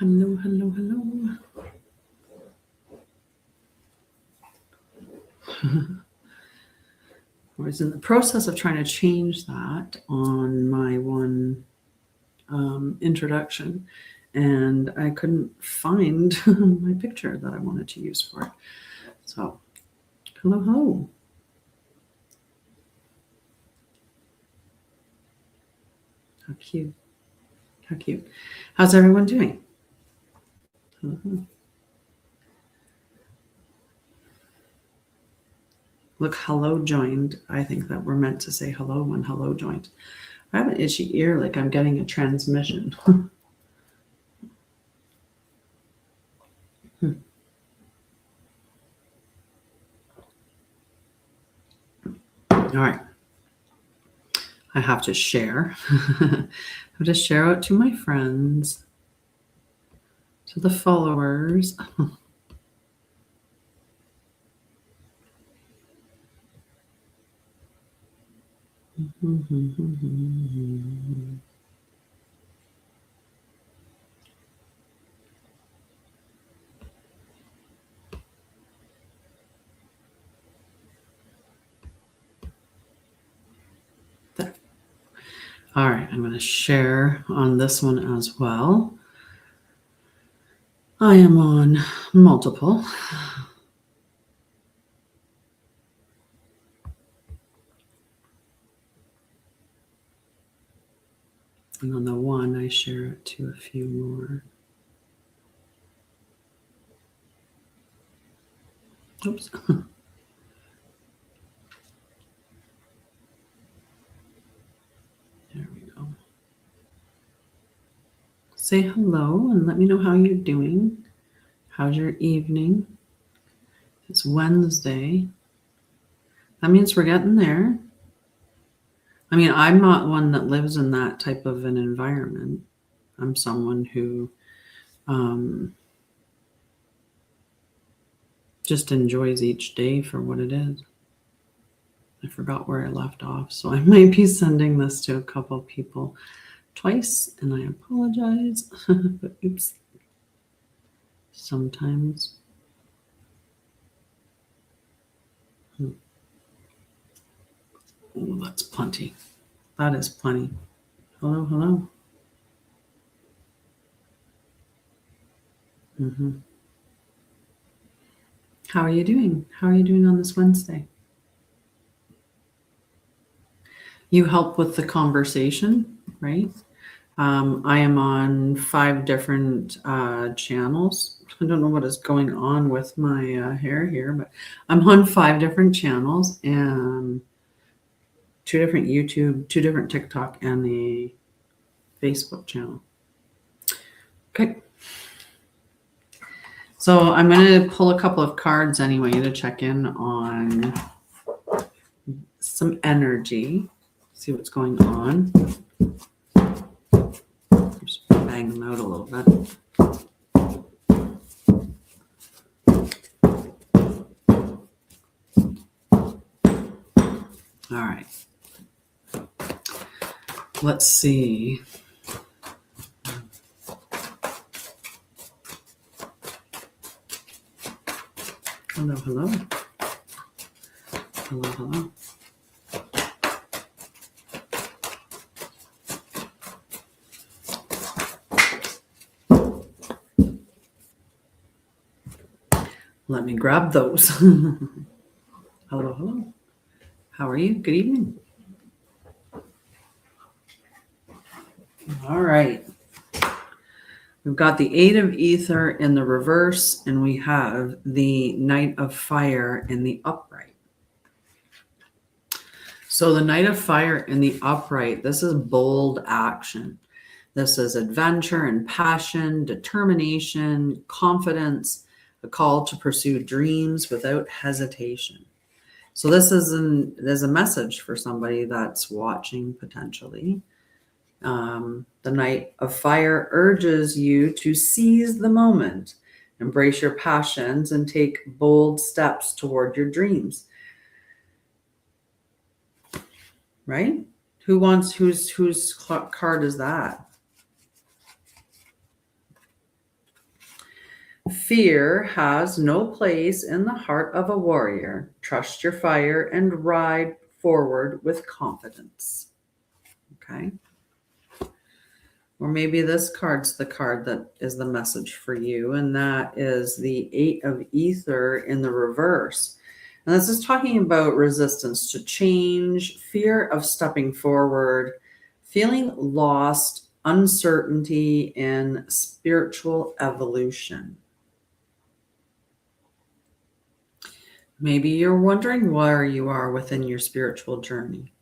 Hello, hello, hello. I was in the process of trying to change that on my one introduction, and I couldn't find my picture that I wanted to use for it. So, hello, hello. How cute. How cute. How's everyone doing? Look, hello joined. I think that we're meant to say hello when hello joined. I have an itchy ear like I'm getting a transmission. All right. I have to share. I have to share out to my friends, to the followers. There. All right, I'm going to share on this one as well. I am on multiple. And on the one, I share it to a few more. Oops. There we go. Say hello and let me know how you're doing. How's your evening? It's Wednesday. That means we're getting there. I mean, I'm not one that lives in that type of an environment. I'm someone who just enjoys each day for what it is. I forgot where I left off, so I might be sending this to a couple people twice, and I apologize. But oops. Sometimes. Oh, that's plenty. That is plenty. Hello, hello. How are you doing? How are you doing on this Wednesday? You help with the conversation, right? I am on 5 different channels. I don't know what is going on with my hair here, but I'm on 5 different channels and 2 different YouTube, 2 different TikTok, and the Facebook channel. Okay. So I'm going to pull a couple of cards anyway to check in on some energy, see what's going on. Just bang them out a little bit. All right. Let's see. Hello, hello. Hello, hello. Let me grab those. Hello, hello. How are you? Good evening. All right. We've got the 8 of Ether in the reverse, and we have the Knight of Fire in the upright. So the Knight of Fire in the upright, this is bold action. This is adventure and passion, determination, confidence, a call to pursue dreams without hesitation. So this is there's a message for somebody that's watching potentially. The Knight of Fire urges you to seize the moment, embrace your passions, and take bold steps toward your dreams. Right? Whose card is that? Fear has no place in the heart of a warrior. Trust your fire and ride forward with confidence. Okay. Or maybe this card's the card that is the message for you, and that is the 8 of Ether in the reverse. And this is talking about resistance to change, fear of stepping forward, feeling lost, uncertainty, and spiritual evolution. Maybe you're wondering where you are within your spiritual journey.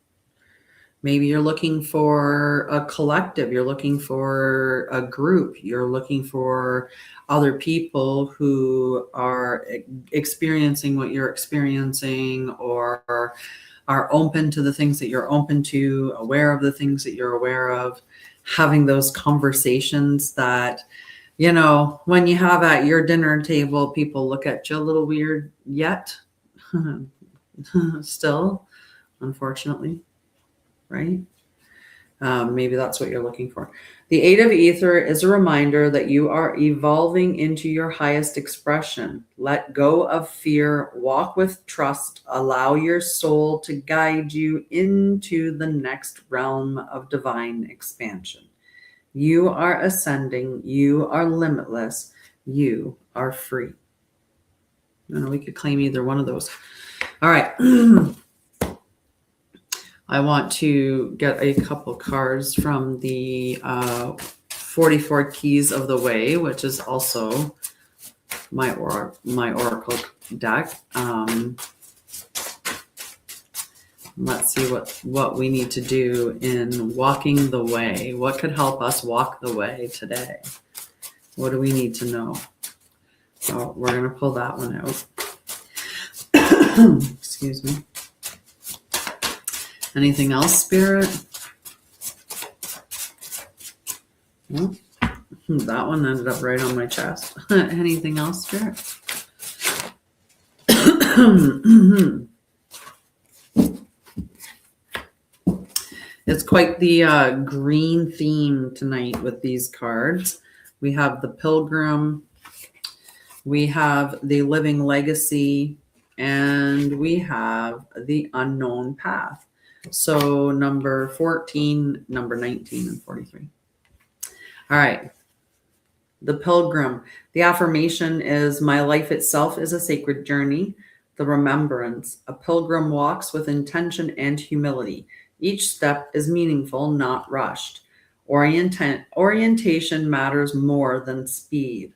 Maybe you're looking for a collective, you're looking for a group, you're looking for other people who are experiencing what you're experiencing, or are open to the things that you're open to, aware of the things that you're aware of, having those conversations that, when you have at your dinner table, people look at you a little weird yet, still, unfortunately. Right? Maybe that's what you're looking for. The 8 of Ether is a reminder that you are evolving into your highest expression. Let go of fear, walk with trust, allow your soul to guide you into the next realm of divine expansion. You are ascending, you are limitless, you are free. We could claim either one of those. All right. I want to get a couple cards from the 44 Keys of the Way, which is also my oracle deck. Let's see what we need to do in walking the way. What could help us walk the way today? What do we need to know? So we're going to pull that one out. Excuse me. Anything else, Spirit? Well, that one ended up right on my chest. Anything else, Spirit? It's quite the green theme tonight with these cards. We have the Pilgrim, we have the Living Legacy, and we have the Unknown Path. So number 14, number 19, and 43. All right. The Pilgrim. The affirmation is, my life itself is a sacred journey. The remembrance. A pilgrim walks with intention and humility. Each step is meaningful, not rushed. Orientation matters more than speed.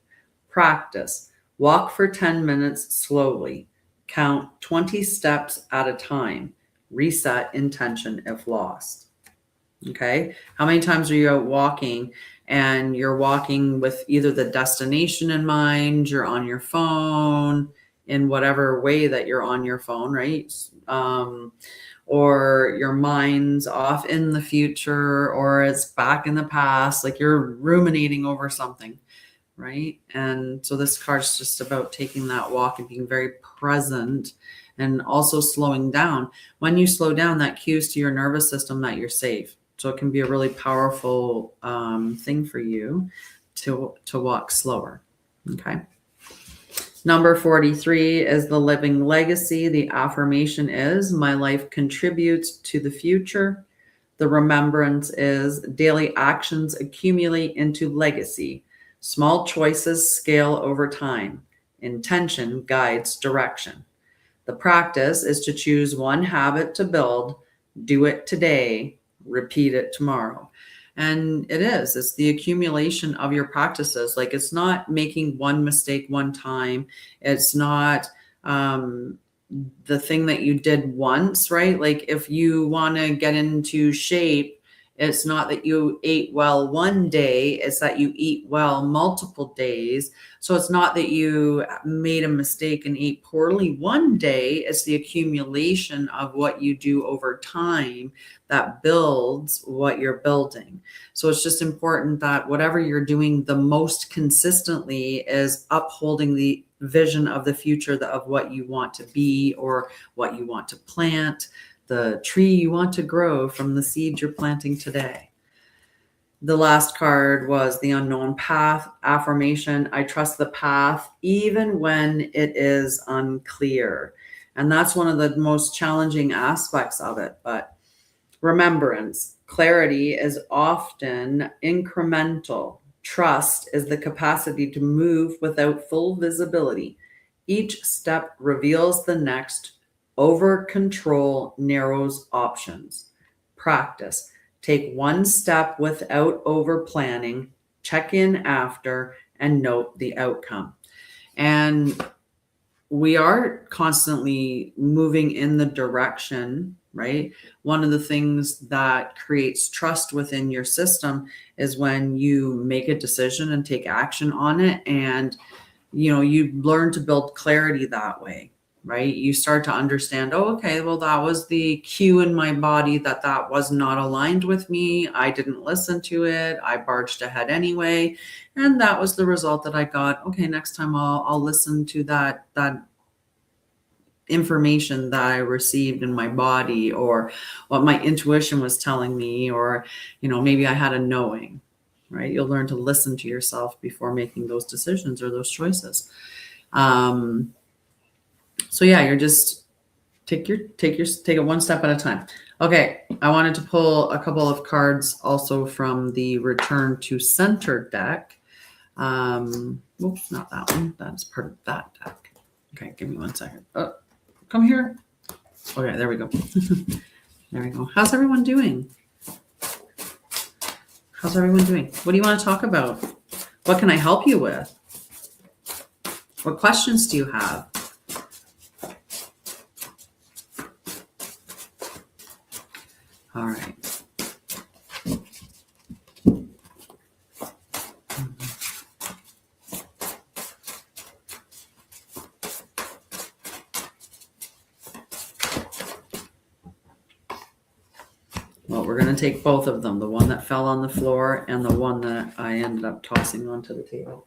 Practice. Walk for 10 minutes slowly. Count 20 steps at a time. Reset intention if lost. Okay. How many times are you out walking and you're walking with either the destination in mind, you're on your phone in whatever way that you're on your phone, right? Or your mind's off in the future, or it's back in the past, like you're ruminating over something, right? And so this card's just about taking that walk and being very present, and also slowing down. When you slow down, that cues to your nervous system that you're safe. So it can be a really powerful thing for you to walk slower. Okay. Number 43 is the Living Legacy. The affirmation is, my life contributes to the future. The remembrance is, daily actions accumulate into legacy. Small choices scale over time. Intention guides direction. The practice is to choose one habit to build, do it today, repeat it tomorrow. And it's the accumulation of your practices. Like, it's not making one mistake one time. It's not the thing that you did once, right? Like, if you want to get into shape, it's not that you ate well one day, it's that you eat well multiple days. So it's not that you made a mistake and ate poorly one day, it's the accumulation of what you do over time that builds what you're building. So it's just important that whatever you're doing the most consistently is upholding the vision of the future of what you want to be, or what you want to plant, the tree you want to grow from the seed you're planting today. The last card was the unknown path affirmation. I trust the path even when it is unclear. And that's one of the most challenging aspects of it. But remembrance, clarity is often incremental. Trust is the capacity to move without full visibility. Each step reveals the next. Over control narrows options. Practice. Take one step without over planning, check in after, and note the outcome. And we are constantly moving in the direction, right? One of the things that creates trust within your system is when you make a decision and take action on it, and you learn to build clarity that way, right? You start to understand, oh, okay, well, that was the cue in my body that was not aligned with me. I didn't listen to it. I barged ahead anyway. And that was the result that I got. Okay, next time I'll listen to that information that I received in my body, or what my intuition was telling me, or, maybe I had a knowing, right? You'll learn to listen to yourself before making those decisions or those choices. So yeah, you're just take it one step at a time. Okay, I wanted to pull a couple of cards also from the Return to Center deck. Oops, not that one. That's part of that deck. Okay, give me 1 second. Oh, come here. Okay, there we go. There we go. How's everyone doing? What do you want to talk about? What can I help you with? What questions do you have? All right. Well, we're going to take both of them, the one that fell on the floor and the one that I ended up tossing onto the table.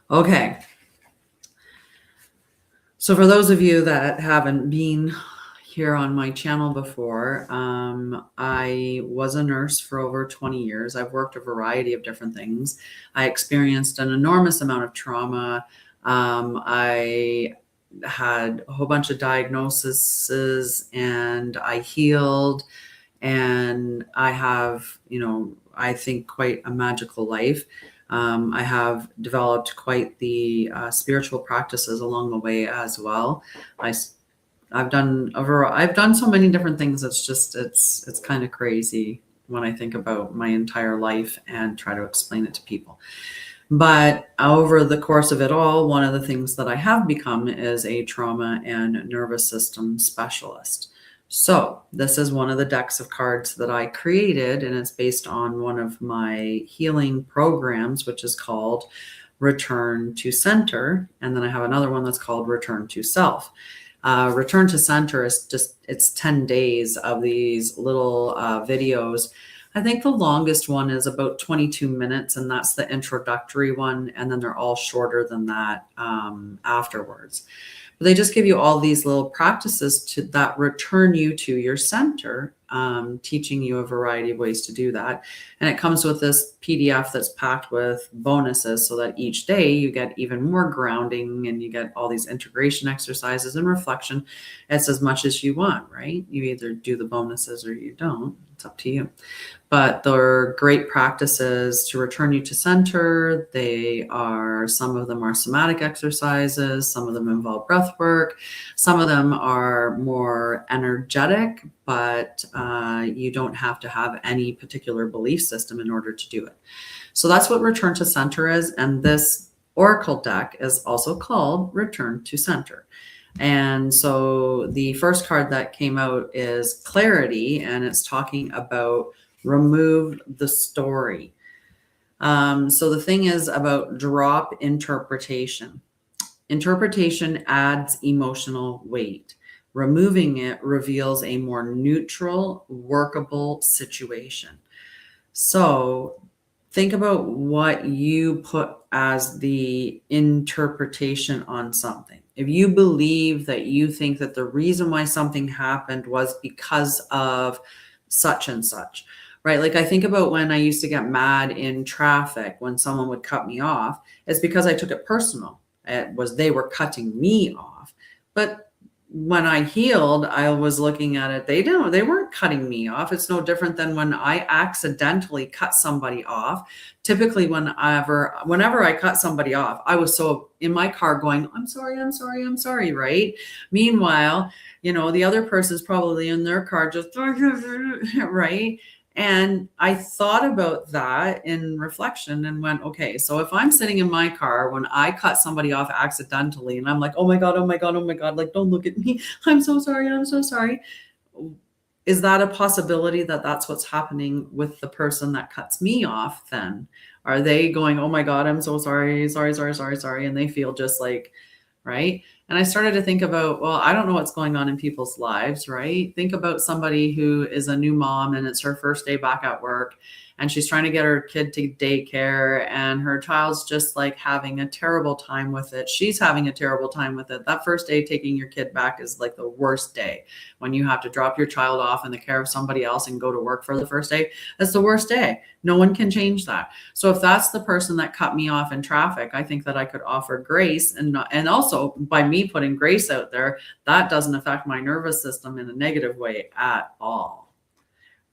Okay. So for those of you that haven't been here on my channel before, I was a nurse for over 20 years. I've worked a variety of different things. I experienced an enormous amount of trauma. I had a whole bunch of diagnoses, and I healed, and I have, I think, quite a magical life. I have developed quite the spiritual practices along the way as well. I've done so many different things. It's kind of crazy when I think about my entire life and try to explain it to people. But over the course of it all, one of the things that I have become is a trauma and nervous system specialist. So this is one of the decks of cards that I created, and it's based on one of my healing programs, which is called Return to Center. And then I have another one that's called Return to Self. Return to Center is it's 10 days of these little videos. I think the longest one is about 22 minutes, and that's the introductory one. And then they're all shorter than that afterwards. But they just give you all these little practices that return you to your center, teaching you a variety of ways to do that. And it comes with this PDF that's packed with bonuses so that each day you get even more grounding, and you get all these integration exercises and reflection. It's as much as you want, right? You either do the bonuses or you don't. It's up to you. But they're great practices to return you to center. Some of them are somatic exercises. Some of them involve breath work. Some of them are more energetic, but you don't have to have any particular belief system in order to do it. So that's what Return to Center is. And this Oracle deck is also called Return to Center. And so the first card that came out is Clarity, and it's talking about remove the story. So the thing is about drop interpretation. Interpretation adds emotional weight. Removing it reveals a more neutral, workable situation. So think about what you put as the interpretation on something. If you believe that you think that the reason why something happened was because of such and such, right? Like I think about when I used to get mad in traffic when someone would cut me off, it's because I took it personal. It was they were cutting me off. But when I healed, I was looking at it. They weren't cutting me off. It's no different than when I accidentally cut somebody off. Typically, whenever I cut somebody off, I was so in my car going, I'm sorry, I'm sorry, I'm sorry, right? Meanwhile, the other person's probably in their car just right. And I thought about that in reflection and went, okay, so if I'm sitting in my car when I cut somebody off accidentally and I'm like, oh my God, oh my God, oh my God, like, don't look at me. I'm so sorry. I'm so sorry. Is that a possibility that that's what's happening with the person that cuts me off then? Are they going, oh my God, I'm so sorry, sorry, sorry, sorry, sorry. And they feel just like, right? And I started to think about, well, I don't know what's going on in people's lives, right? Think about somebody who is a new mom and it's her first day back at work and she's trying to get her kid to daycare and her child's just like having a terrible time with it. She's having a terrible time with it. That first day taking your kid back is like the worst day when you have to drop your child off in the care of somebody else and go to work for the first day. That's the worst day. No one can change that. So if that's the person that cut me off in traffic, I think that I could offer grace and also by me putting grace out there, that doesn't affect my nervous system in a negative way at all.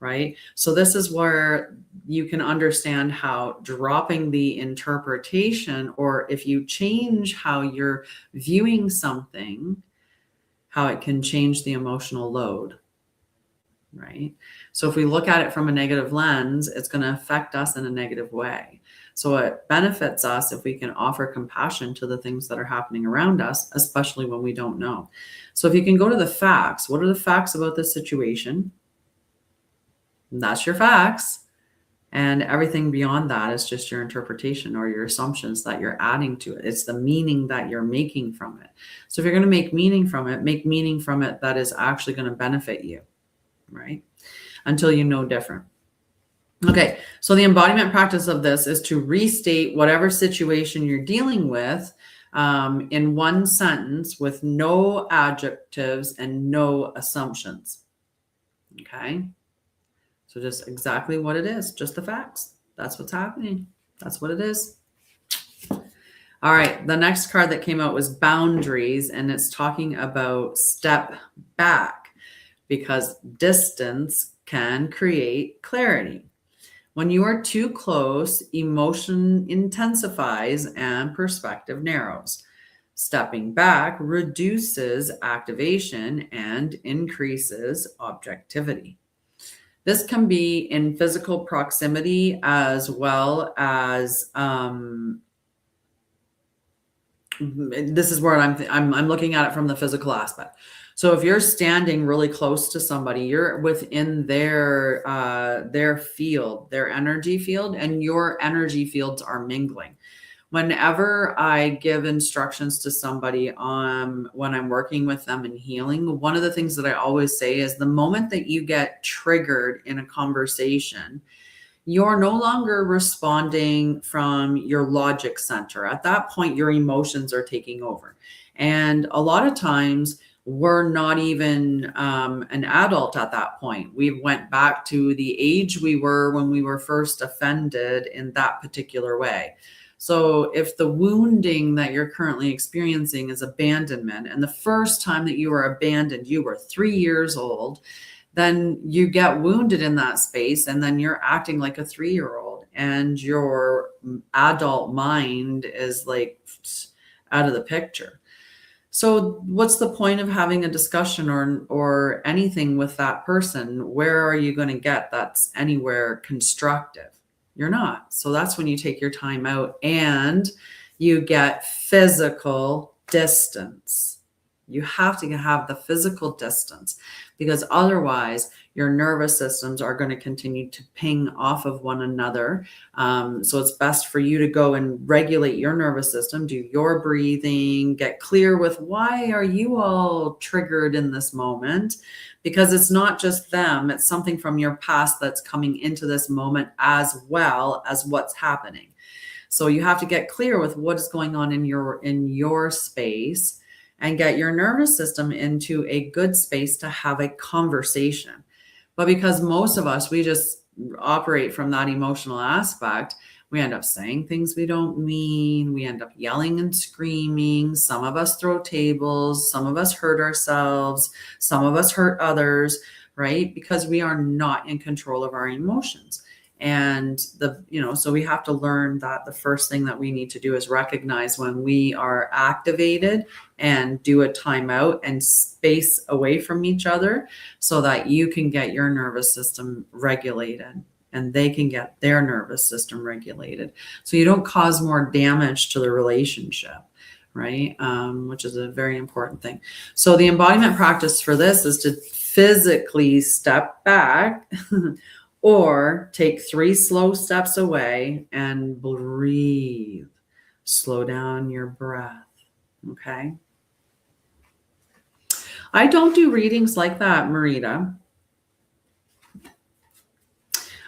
Right? So this is where you can understand how dropping the interpretation, or if you change how you're viewing something, how it can change the emotional load. Right? So if we look at it from a negative lens, it's going to affect us in a negative way. So it benefits us if we can offer compassion to the things that are happening around us, especially when we don't know. So if you can go to the facts, what are the facts about this situation? That's your facts. And everything beyond that is just your interpretation or your assumptions that you're adding to it. It's the meaning that you're making from it. So if you're going to make meaning from it that is actually going to benefit you, right? Until you know different. Okay, so the embodiment practice of this is to restate whatever situation you're dealing with in one sentence with no adjectives and no assumptions. Okay. So just exactly what it is, just the facts. That's what's happening. That's what it is. All right, the next card that came out was boundaries, and it's talking about step back because distance can create clarity. When you are too close, emotion intensifies and perspective narrows. Stepping back reduces activation and increases objectivity. This can be in physical proximity as well as this is where I'm looking at it from the physical aspect. So if you're standing really close to somebody, you're within their field, their energy field, and your energy fields are mingling. Whenever I give instructions to somebody when I'm working with them in healing, one of the things that I always say is the moment that you get triggered in a conversation, you're no longer responding from your logic center. At that point, your emotions are taking over. And a lot of times we're not even an adult at that point. We went back to the age we were when we were first offended in that particular way. So if the wounding that you're currently experiencing is abandonment, and the first time that you were abandoned, you were 3 years old, then you get wounded in that space and then you're acting like a 3-year-old and your adult mind is like out of the picture. So what's the point of having a discussion or anything with that person? Where are you going to get that's anywhere constructive? You're not. So that's when you take your time out and you get physical distance. You have to have the physical distance because otherwise your nervous systems are going to continue to ping off of one another. So it's best for you to go and regulate your nervous system, do your breathing, get clear with why are you all triggered in this moment? Because it's not just them, it's something from your past that's coming into this moment as well as what's happening. So you have to get clear with what is going on in your space and get your nervous system into a good space to have a conversation. But because most of us, we just operate from that emotional aspect, we end up saying things we don't mean. We end up yelling and screaming. Some of us throw tables. Some of us hurt ourselves. Some of us hurt others, right? Because we are not in control of our emotions. And so we have to learn that the first thing that we need to do is recognize when we are activated and do a timeout and space away from each other so that you can get your nervous system regulated and they can get their nervous system regulated. So you don't cause more damage to the relationship, right? Which is a very important thing. So the embodiment practice for this is to physically step back or take 3 slow steps away and breathe. Slow down your breath, okay? I don't do readings like that, Marita.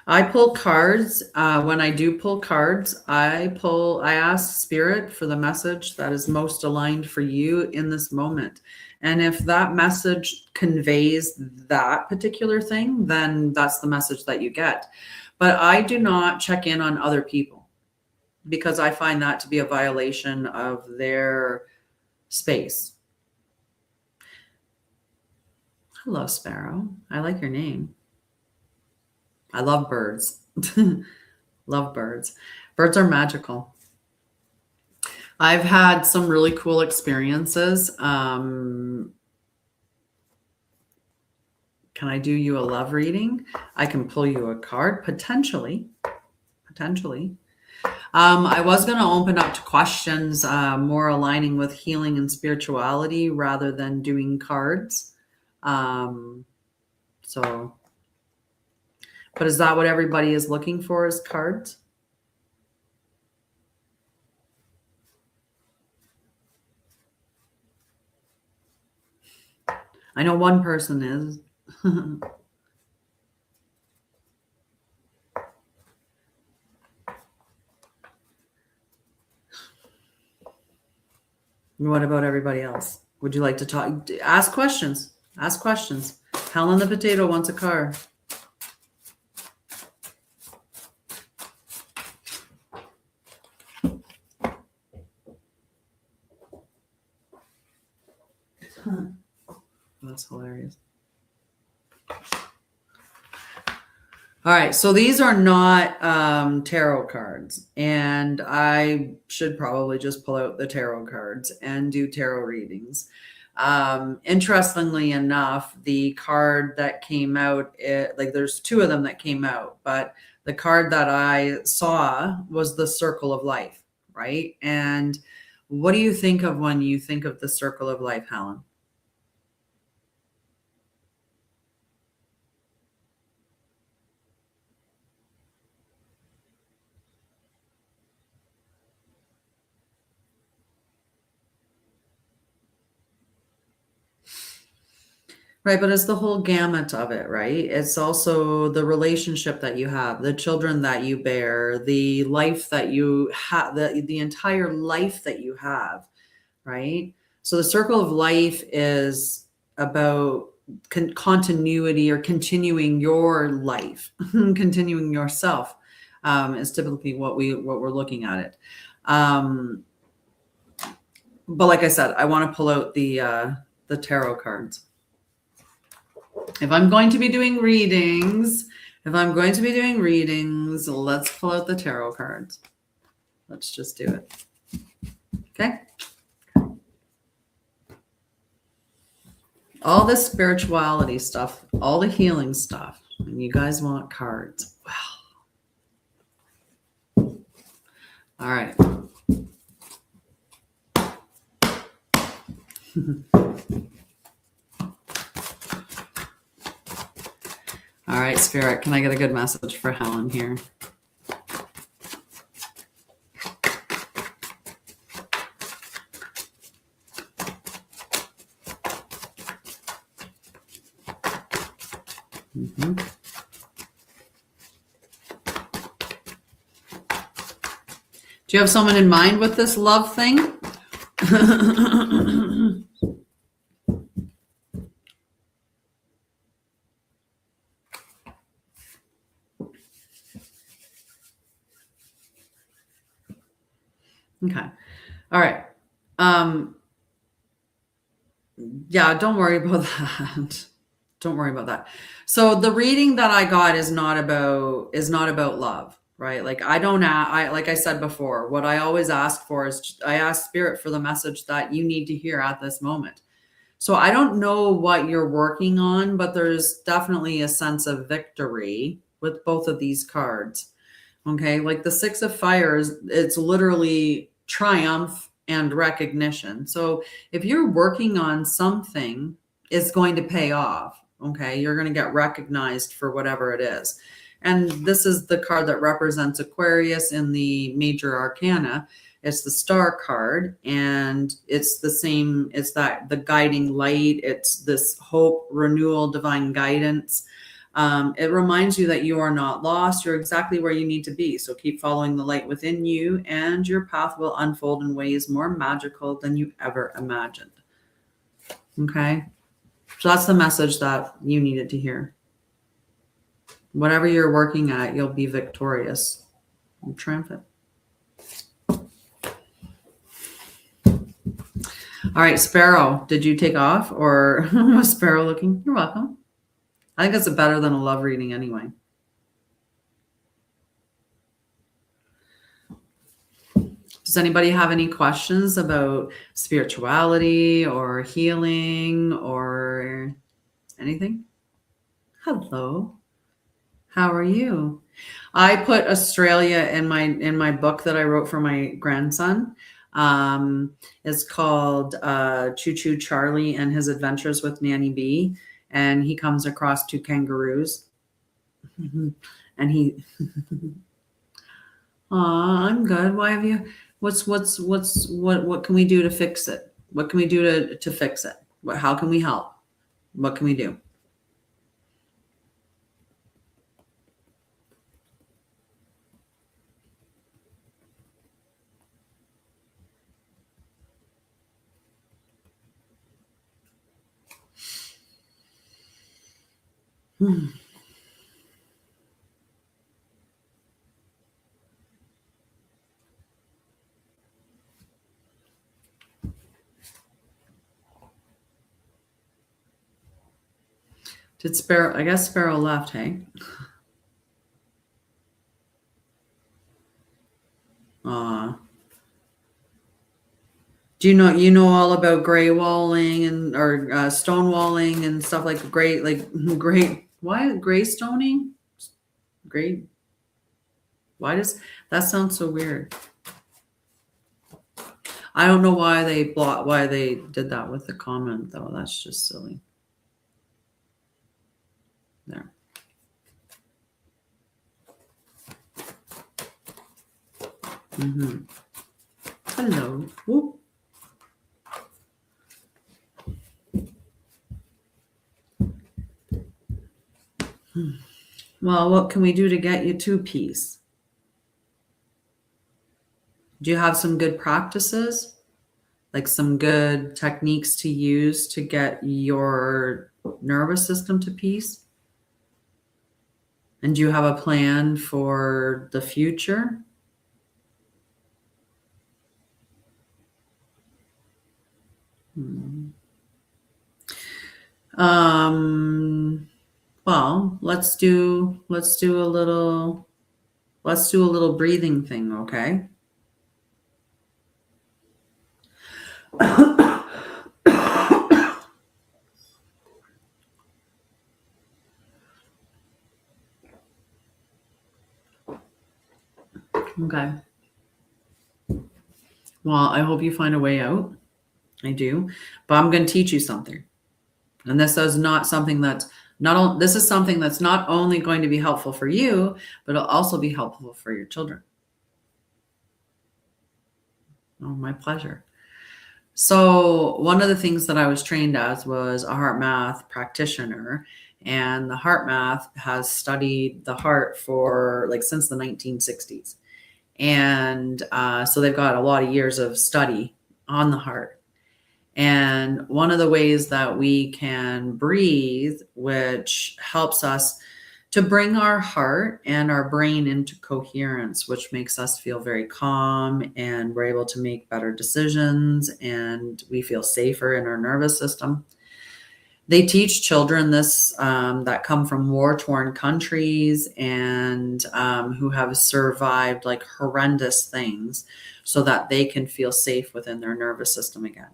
I pull cards. When I do pull cards, I ask Spirit for the message that is most aligned for you in this moment. And if that message conveys that particular thing, then that's the message that you get. But I do not check in on other people because I find that to be a violation of their space. Hello, Sparrow. I like your name. I love birds. Love birds. Birds are magical. I've had some really cool experiences. Can I do you a love reading? I can pull you a card, potentially. I was going to open up to questions more aligning with healing and spirituality rather than doing cards. But is that what everybody is looking for, is cards? I know one person is. What about everybody else? Would you like to talk? Ask questions. Ask questions. Helen the Potato wants a card. That's hilarious. All right, so these are not tarot cards, and I should probably just pull out the tarot cards and do tarot readings. Interestingly enough, the card that came out, there's 2 of them that came out, but the card that I saw was the Circle of Life, right? And what do you think of when you think of the Circle of Life, Helen? Right, but it's the whole gamut of it, right? It's also the relationship that you have, the children that you bear, the life that you have, the entire life that you have, right? So the Circle of Life is about continuity or continuing your life, continuing yourself, is typically what we're looking at it. But like I said, I want to pull out the tarot cards. If I'm going to be doing readings, let's pull out the tarot cards. Let's just do it. Okay? All this spirituality stuff, all the healing stuff, and you guys want cards. Wow. All right. All right, Spirit, can I get a good message for Helen here? Mm-hmm. Do you have someone in mind with this love thing? Okay. All right. Yeah, don't worry about that. Don't worry about that. So the reading that I got is not about love, right? Like I like I said before, what I always ask for is I ask spirit for the message that you need to hear at this moment. So I don't know what you're working on, but there's definitely a sense of victory with both of these cards. Okay, like the Six of Fires, it's literally triumph and recognition. So if you're working on something, it's going to pay off. Okay, you're going to get recognized for whatever it is. And this is the card that represents Aquarius in the major arcana. It's the star card, and it's the same, it's that the guiding light, it's this hope, renewal, divine guidance. It reminds you that you are not lost. You're exactly where you need to be. So keep following the light within you, and your path will unfold in ways more magical than you ever imagined. Okay? So that's the message that you needed to hear. Whatever you're working at, you'll be victorious and triumphant. All right, Sparrow, did you take off, or was Sparrow looking? You're welcome. I think it's better than a love reading anyway. Does anybody have any questions about spirituality or healing or anything? Hello. How are you? I put Australia in my book that I wrote for my grandson. It's called Choo Choo Charlie and His Adventures with Nanny B. And he comes across two kangaroos. And he I'm good. Why have you what can we do to fix it? What can we do to fix it? How can we help? What can we do? Did Sparrow? I guess Sparrow left. Hey. Do you know all about gray walling and or stone walling and stuff like gray why gray stoning? Gray. Why does that sound so weird? I don't know why they did that with the comment though. That's just silly. There. Hello. Whoop. Well, what can we do to get you to peace? Do you have some good practices? Like some good techniques to use to get your nervous system to peace? And do you have a plan for the future? Well, let's do a little breathing thing, okay? Okay. Well, I hope you find a way out. I do. But I'm going to teach you something. And this is not something that's this is something that's not only going to be helpful for you, but it'll also be helpful for your children. Oh, my pleasure. So one of the things that I was trained as was a heart math practitioner, and the heart math has studied the heart for since the 1960s. And so they've got a lot of years of study on the heart. And one of the ways that we can breathe, which helps us to bring our heart and our brain into coherence, which makes us feel very calm, and we're able to make better decisions, and we feel safer in our nervous system. They teach children this that come from war-torn countries and who have survived like horrendous things, so that they can feel safe within their nervous system again.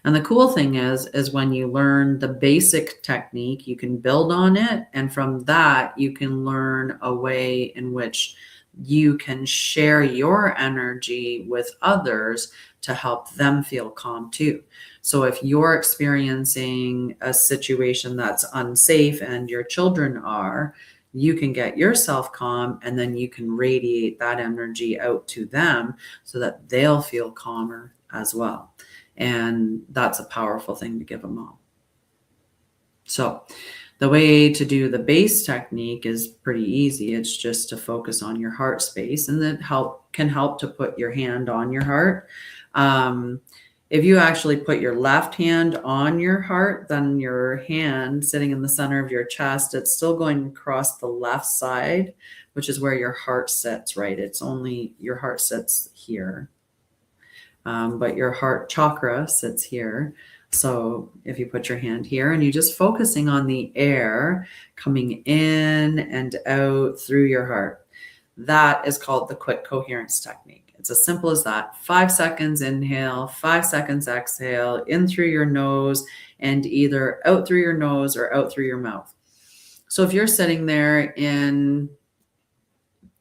And the cool thing is when you learn the basic technique, you can build on it. And from that, you can learn a way in which you can share your energy with others to help them feel calm too. So if you're experiencing a situation that's unsafe and your children are, you can get yourself calm, and then you can radiate that energy out to them so that they'll feel calmer as well. And that's a powerful thing to give them all. So the way to do the base technique is pretty easy. It's just to focus on your heart space, and that can help to put your hand on your heart. If you actually put your left hand on your heart, then your hand sitting in the center of your chest, it's still going across the left side, which is where your heart sits, right? It's only your heart sits here. But your heart chakra sits here. So if you put your hand here and you're just focusing on the air coming in and out through your heart, that is called the quick coherence technique. It's as simple as that. 5 seconds inhale, 5 seconds exhale, in through your nose, and either out through your nose or out through your mouth. So if you're sitting there in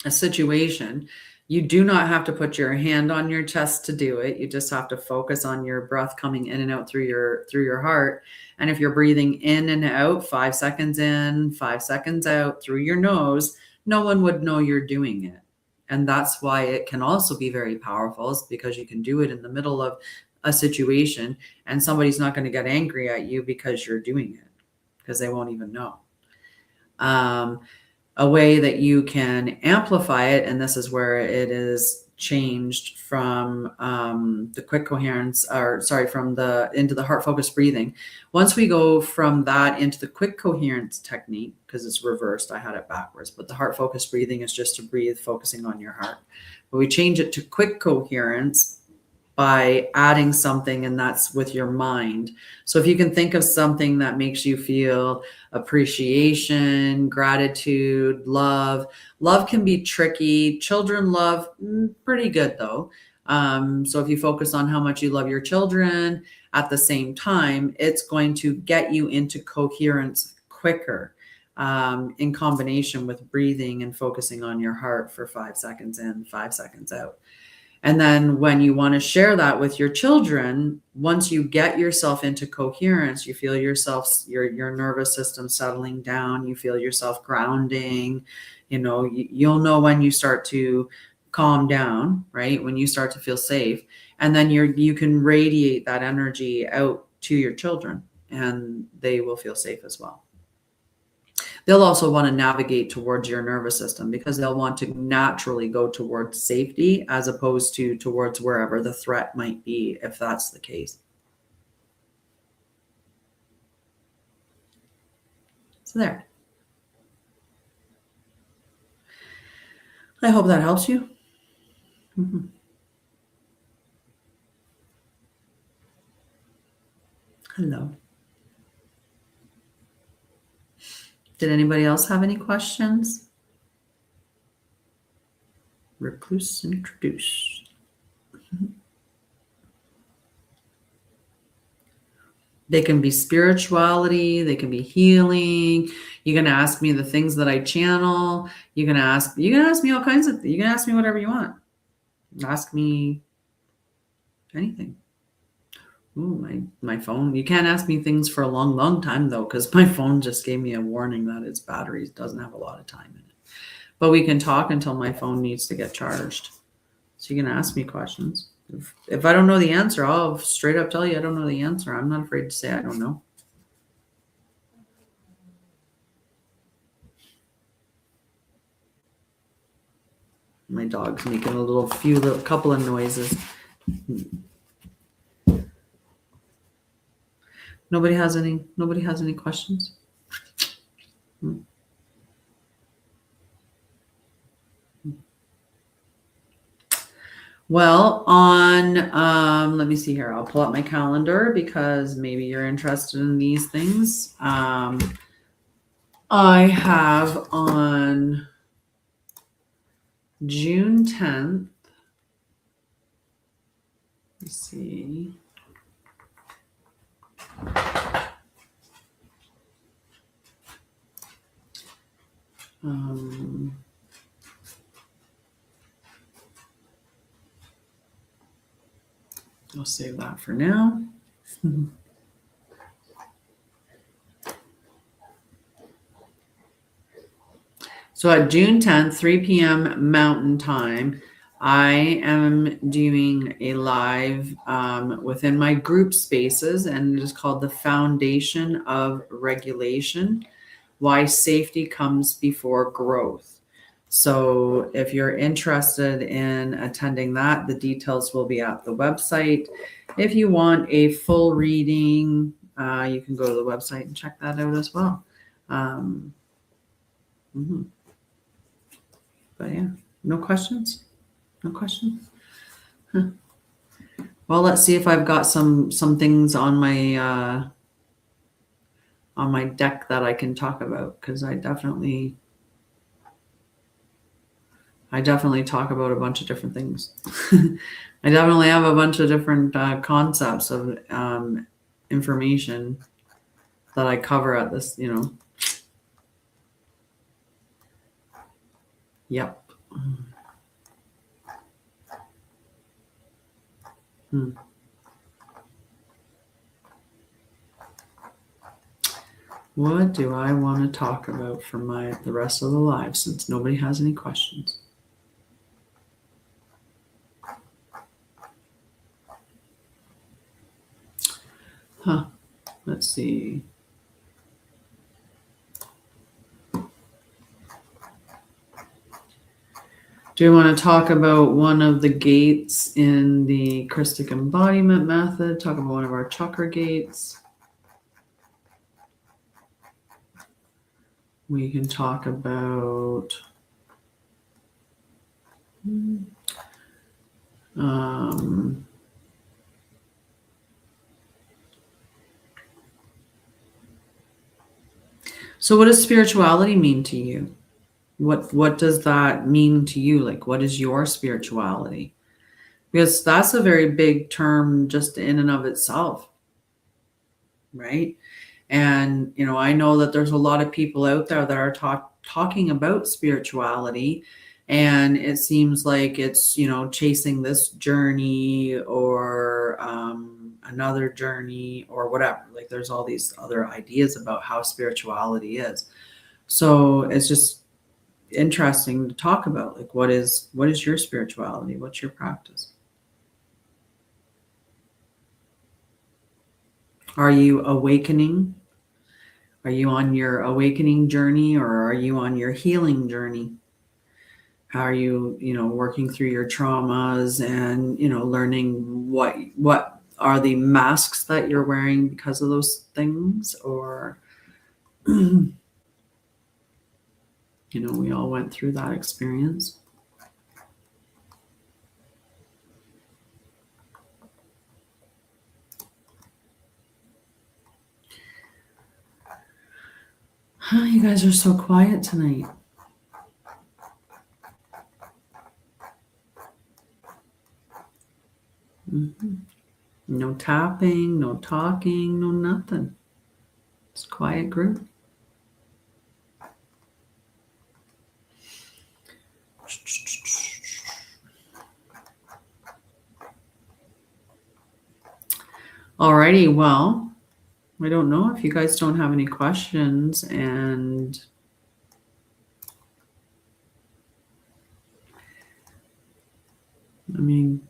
a situation, you do not have to put your hand on your chest to do it. You just have to focus on your breath coming in and out through your heart. And if you're breathing in and out, 5 seconds in, 5 seconds out through your nose, no one would know you're doing it. And that's why it can also be very powerful, is because you can do it in the middle of a situation and somebody's not going to get angry at you because you're doing it, because they won't even know. A way that you can amplify it, and this is where it is changed from the quick coherence, into the heart focused breathing. Once we go from that into the quick coherence technique, because it's reversed, I had it backwards, but the heart focused breathing is just to breathe focusing on your heart. But we change it to quick coherence by adding something, and that's with your mind. So if you can think of something that makes you feel appreciation, gratitude, love. Love can be tricky. Children love pretty good though. So if you focus on how much you love your children at the same time, it's going to get you into coherence quicker, in combination with breathing and focusing on your heart for 5 seconds in, 5 seconds out. And then when you want to share that with your children, once you get yourself into coherence, you feel yourself, your nervous system settling down, you feel yourself grounding, you'll know when you start to calm down, right? When you start to feel safe, and then you can radiate that energy out to your children, and they will feel safe as well. They'll also want to navigate towards your nervous system, because they'll want to naturally go towards safety as opposed to towards wherever the threat might be, if that's the case. So there. I hope that helps you. Mm-hmm. Hello. Did anybody else have any questions? Recluse introduced. They can be spirituality, they can be healing. You can ask me the things that I channel. You can ask me all kinds of things. You can ask me whatever you want. Ask me anything. Ooh, my phone. You can't ask me things for a long, long time though, because my phone just gave me a warning that its battery doesn't have a lot of time in it. But we can talk until my phone needs to get charged. So you can ask me questions. If I don't know the answer, I'll straight up tell you I don't know the answer. I'm not afraid to say I don't know. My dog's making a couple of noises. Nobody has any questions? Well, let me see here. I'll pull up my calendar because maybe you're interested in these things. I have on June 10th, let's see. I'll save that for now. So at June 10th, 3 p.m. Mountain Time, I am doing a live within my group spaces, and it is called The Foundation of Regulation, Why Safety Comes Before Growth. So if you're interested in attending that, the details will be at the website. If you want a full reading, you can go to the website and check that out as well. But yeah, no questions? No questions? Huh. Well, let's see if I've got some things on my deck that I can talk about, because I definitely talk about a bunch of different things. I definitely have a bunch of different concepts of information that I cover at this, Yep. What do I want to talk about for the rest of the live, since nobody has any questions? Let's see. Do you want to talk about one of the gates in the Christic embodiment method? Talk about one of our chakra gates. We can talk about so what does spirituality mean to you? What does that mean to you? Like, what is your spirituality? Because that's a very big term just in and of itself, right? And, I know that there's a lot of people out there that are talking about spirituality, and it seems like it's, chasing this journey or another journey or whatever. Like, there's all these other ideas about how spirituality is. So it's just interesting to talk about, like, what is your spirituality? What's your practice? Are you awakening? Are you on your awakening journey, or are you on your healing journey? How are you, working through your traumas and, learning what are the masks that you're wearing because of those things? Or, we all went through that experience. You guys are so quiet tonight. No tapping, no talking, no nothing. It's a quiet group. Alrighty, well, I don't know if you guys don't have any questions, and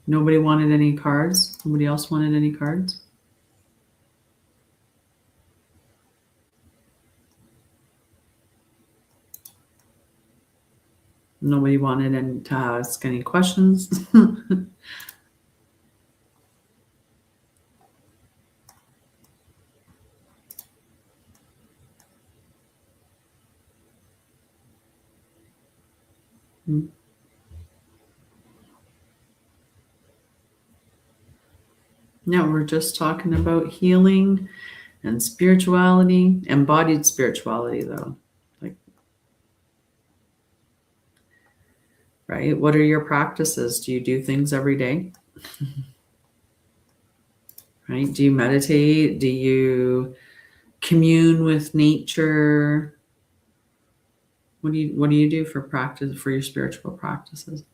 nobody wanted any cards. Nobody else wanted any cards. Nobody wanted to ask any questions. Yeah, we're just talking about healing and spirituality, embodied spirituality, though. Like, right? What are your practices? Do you do things every day? Right? Do you meditate? Do you commune with nature? What do you do for practice, for your spiritual practices?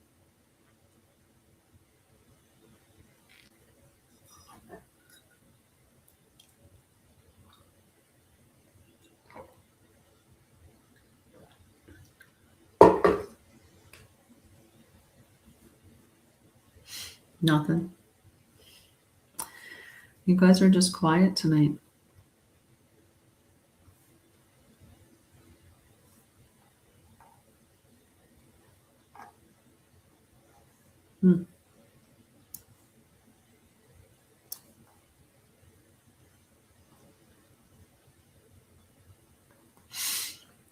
Nothing. You guys are just quiet tonight. Hmm.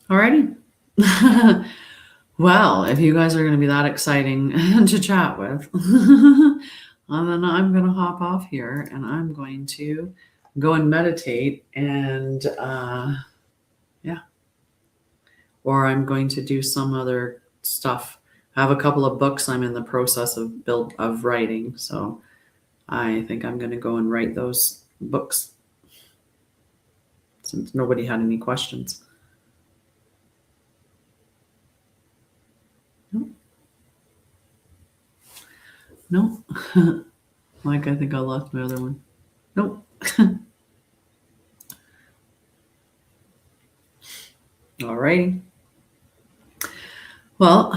Alrighty. Well, if you guys are going to be that exciting to chat with, then I'm going to hop off here and I'm going to go and meditate and yeah, or I'm going to do some other stuff. I have a couple of books I'm in the process of writing, so I think I'm going to go and write those books since nobody had any questions. Nope. Like, I think I lost my other one. Nope. All righty. Well,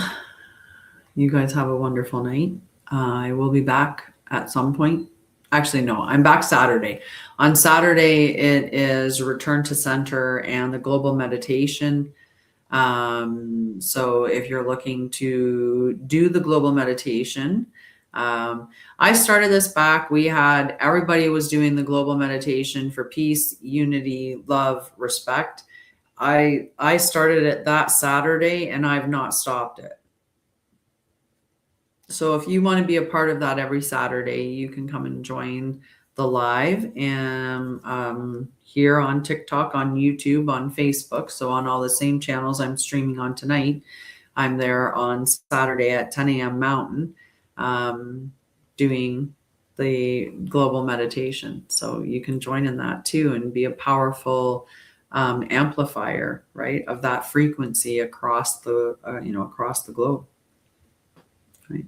you guys have a wonderful night. I will be back at some point. Actually, no, I'm back Saturday. On Saturday, it is Return to Center and the Global Meditation. So if you're looking to do the global meditation, I started this back. Everybody was doing the global meditation for peace, unity, love, respect. I started it that Saturday and I've not stopped it. So if you want to be a part of that every Saturday, you can come and join the live and here on TikTok, on YouTube, on Facebook. So on all the same channels I'm streaming on tonight, I'm there on Saturday at 10 a.m. Mountain doing the global meditation. So you can join in that too and be a powerful amplifier, right, of that frequency across the across the globe. Right,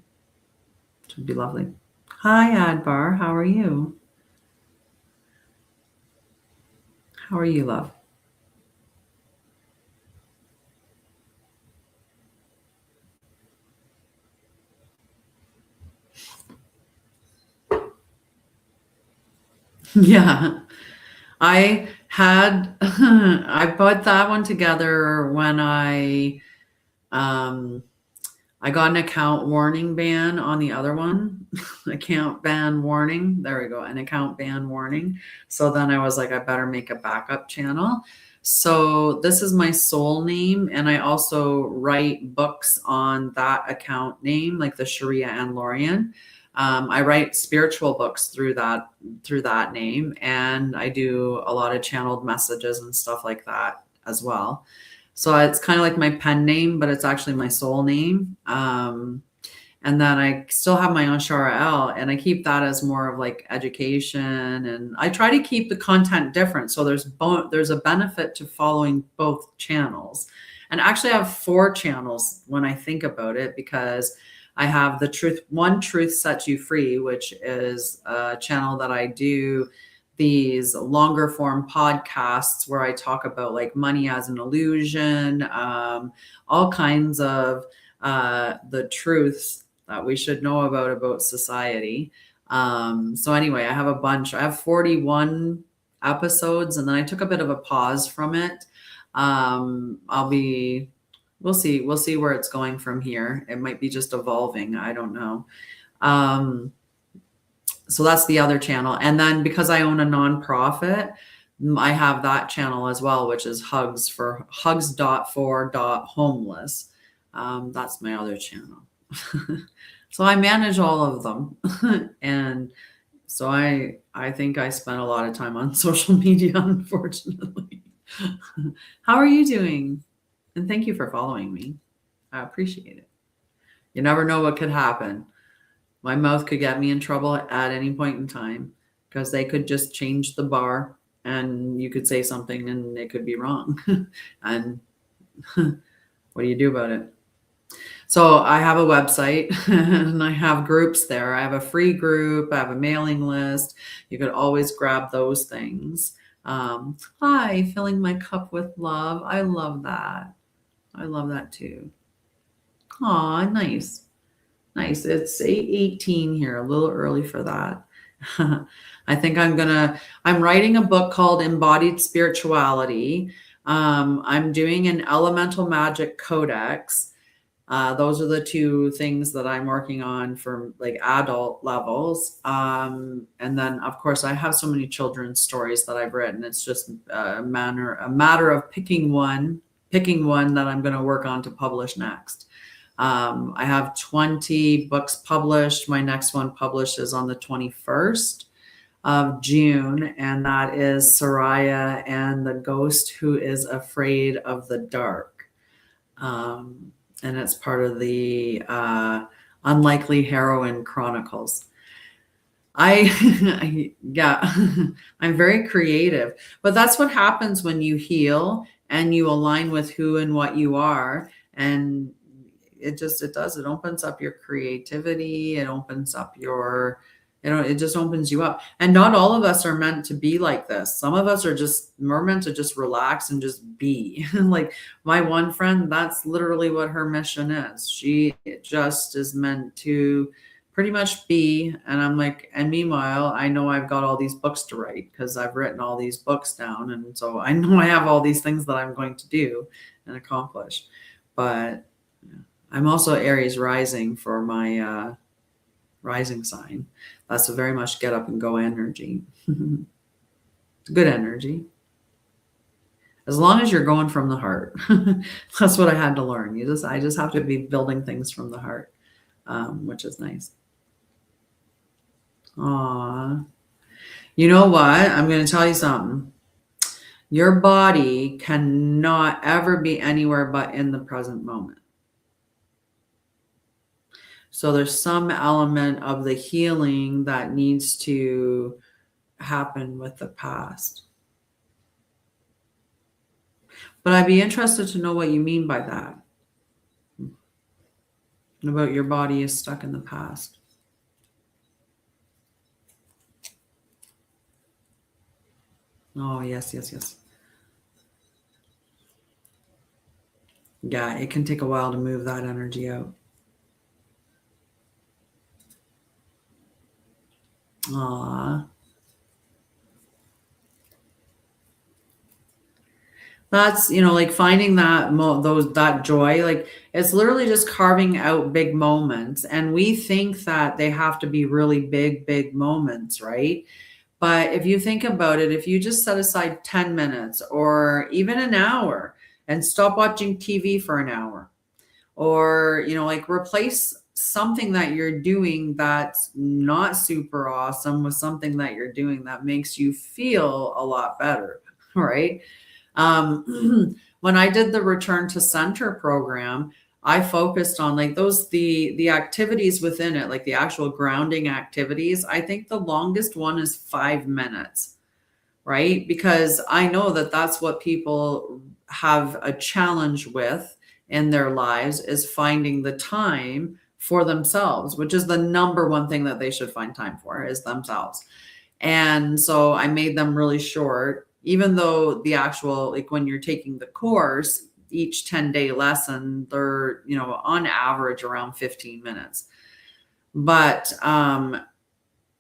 it would be lovely. Hi, Adbar. How are you? How are you, love? Yeah, I had I put that one together when I got an account warning ban on the other one. Account ban warning. There we go. An account ban warning. So then I was like, I better make a backup channel. So this is my soul name. And I also write books on that account name, like the Sharia and Lorian. I write spiritual books through that name. And I do a lot of channeled messages and stuff like that as well. So it's kind of like my pen name, but it's actually my soul name. And then I still have my Anshara'El, and I keep that as more of like education. And I try to keep the content different. So there's a benefit to following both channels. And actually I have 4 channels when I think about it, because I have the Truth Sets You Free, which is a channel that I do these longer form podcasts where I talk about like money as an illusion, all kinds of the truths that we should know about society. So anyway, I have 41 episodes, and then I took a bit of a pause from it. We'll see where it's going from here. It might be just evolving. I don't know. So that's the other channel. And then because I own a nonprofit, I have that channel as well, which is hugs.for.homeless. That's my other channel. So I manage all of them. And So I think I spent a lot of time on social media, unfortunately. How are you doing? And thank you for following me. I appreciate it. You never know what could happen. My mouth could get me in trouble at any point in time because they could just change the bar and you could say something and it could be wrong. And what do you do about it? So I have a website and I have groups there. I have a free group, I have a mailing list. You could always grab those things. Hi, filling my cup with love. I love that. I love that too. Aw, nice. Nice. It's 8:18 here, a little early for that. I think I'm writing a book called Embodied Spirituality. I'm doing an elemental magic codex. Those are the two things that I'm working on for like adult levels. And then of course I have so many children's stories that I've written. It's just a matter of picking one that I'm going to work on to publish next. I have 20 books published. My next one publishes on the 21st of June, and that is Anshara'El and the Ghost Who Is Afraid of the Dark. And it's part of the Unlikely Heroine Chronicles. Yeah, I'm very creative, but that's what happens when you heal and you align with who and what you are. And it opens up your creativity. It opens up it just opens you up. And not all of us are meant to be like this. Some of us we're meant to just relax and just be. Like my one friend, that's literally what her mission is. She just is meant to pretty much be. And I'm like, and meanwhile, I know I've got all these books to write because I've written all these books down. And so I know I have all these things that I'm going to do and accomplish. But I'm also Aries rising for my rising sign. That's a very much get up and go energy. It's good energy. As long as you're going from the heart. That's what I had to learn. I just have to be building things from the heart, which is nice. Aw. You know what? I'm going to tell you something. Your body cannot ever be anywhere but in the present moment. So there's some element of the healing that needs to happen with the past. But I'd be interested to know what you mean by that. About your body is stuck in the past. Oh, yes, yes, yes. Yeah, it can take a while to move that energy out. Aww. That's, like finding that joy, like it's literally just carving out big moments. And we think that they have to be really big, big moments, right? But if you think about it, if you just set aside 10 minutes or even an hour and stop watching TV for an hour, or, like replace something that you're doing that's not super awesome with something that you're doing that makes you feel a lot better, right? When I did the Return to Center program, I focused on like the activities within it, like the actual grounding activities. I think the longest one is 5 minutes, right? Because I know that that's what people have a challenge with in their lives, is finding the time for themselves, which is the number one thing that they should find time for, is themselves. And so I made them really short, even though the actual, like when you're taking the course, each 10-day lesson, they're, on average around 15 minutes. But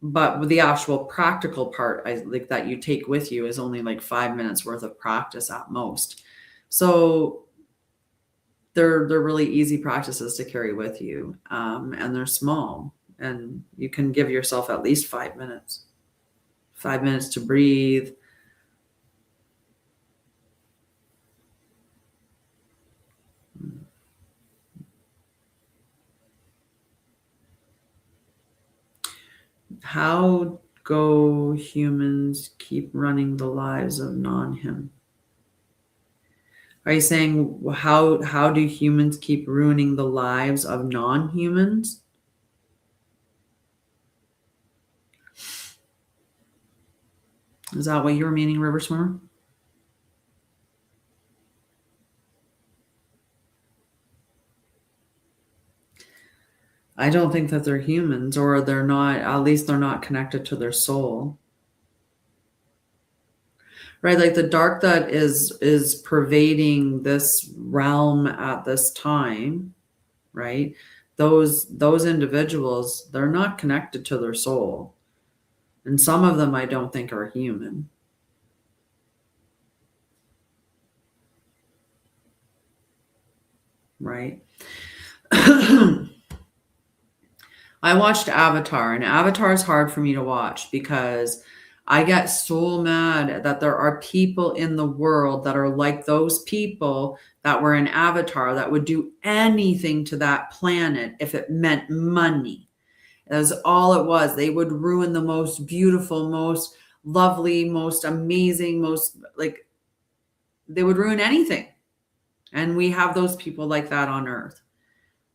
with the actual practical part, I like that you take with you is only like 5 minutes worth of practice at most. So they're really easy practices to carry with you. And they're small, and you can give yourself at least 5 minutes. 5 minutes to breathe. How go humans keep running the lives of non-him? Are you saying how do humans keep ruining the lives of non-humans? Is that what you were meaning, River Swimmer? I don't think that they're humans, or they're not, at least they're not connected to their soul. Right? Like the dark that is pervading this realm at this time, right? Those individuals, they're not connected to their soul. And some of them I don't think are human. Right? I watched Avatar, and Avatar is hard for me to watch because I get so mad that there are people in the world that are like those people that were in Avatar that would do anything to that planet if it meant money. That was all it was. They would ruin the most beautiful, most lovely, most amazing, most like they would ruin anything. And we have those people like that on Earth,